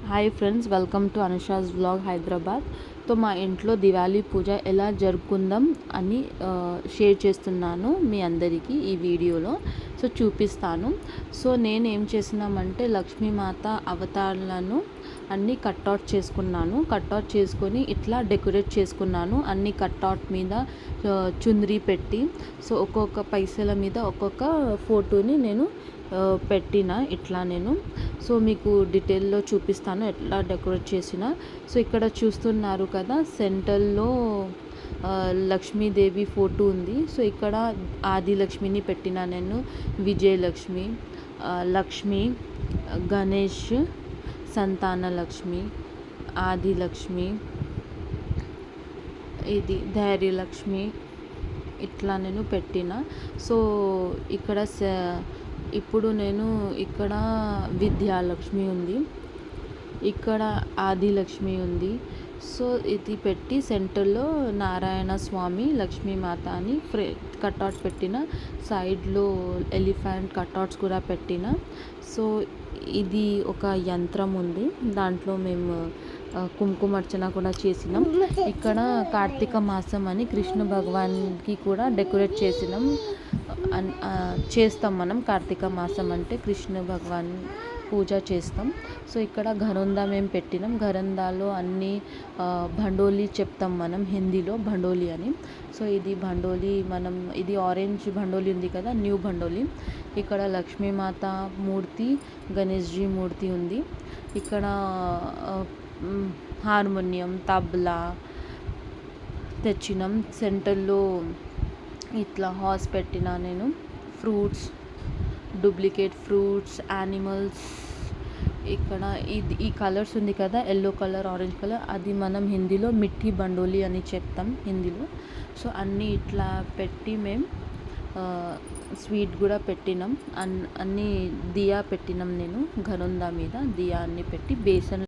Hi friends, welcome to Anusha's vlog Hyderabad. So మా ఇంట్లో దివాళీ పూజ ఎలా జరుపుకుందాం అని షేర్ చేస్తున్నాను మీ అందరికీ ఈ వీడియోలో. సో చూపిస్తాను. సో నేను ఏం చేసినామంటే లక్ష్మీమాత అవతారాలను అన్నీ కట్అవుట్ చేసుకున్నాను. కట్అవుట్ చేసుకొని ఇట్లా డెకరేట్ చేసుకున్నాను. అన్ని కట్అవుట్ మీద చుందరి పెట్టి, సో ఒక్కొక్క పైసల మీద ఒక్కొక్క ఫోటోని నేను పెట్టిన ఇట్లా నేను. సో మీకు డీటెయిల్లో చూపిస్తాను ఎట్లా డెకరేట్ చేసిన. సో ఇక్కడ చూస్తున్నారు కదా, సెంటర్లో లక్ష్మీదేవి ఫోటో ఉంది. సో ఇక్కడ ఆదిలక్ష్మిని పెట్టిన నేను, విజయలక్ష్మి, లక్ష్మి, గణేష్, సంతాన లక్ష్మి, ఆదిలక్ష్మి, ఇది ధైర్యలక్ష్మి, ఇట్లా నేను పెట్టిన. సో ఇక్కడ ఇప్పుడు నేను ఇక్కడ విద్యాలక్ష్మి ఉంది, ఇక్కడ ఆదిలక్ష్మి ఉంది. సో ఇది పెట్టి సెంటర్లో నారాయణ స్వామి, లక్ష్మీమాత అని కట్అవుట్ పెట్టిన. సైడ్లో ఎలిఫెంట్ కట్అవుట్స్ కూడా పెట్టిన. సో ఇది ఒక యంత్రం ఉంది, దాంట్లో మేము కుంకుమార్చన కూడా చేసినాం. ఇక్కడ కార్తీక మాసం అని కృష్ణ భగవాన్కి కూడా డెకరేట్ చేస్తాం మనం. కార్తీక మాసం అంటే కృష్ణ భగవాన్ పూజ చేస్తాం. సో ఇక్కడ ఘరందా మేము పెట్టినాం. ఘరందాలో అన్ని భండోలి చెప్తాం మనం హిందీలో, భండోలి అని. సో ఇది భండోలి, మనం ఇది ఆరెంజ్ భండోలి ఉంది కదా, న్యూ భండోలి. ఇక్కడ లక్ష్మీమాత మూర్తి, గణేష్జీ మూర్తి ఉంది. ఇక్కడ హార్మోనియం, తబలా తెచ్చినాం. సెంటర్లో ఇట్లా హాస్ పెట్టిన నేను. Fruits, duplicate fruits, animals. ఇక్కడ ఈ కలర్స్ ఉంది కదా, ఎల్లో కలర్, ఆరెంజ్ కలర్, అది మనం హిందీలో మిట్టి బండోలి అని చెప్తాం హిందీలో. సో అన్నీ ఇట్లా పెట్టి మేము స్వీట్ కూడా పెట్టినాం. అన్నీ దియా పెట్టినాం నేను. ఘరందా మీద దియా అన్నీ పెట్టి బేసన్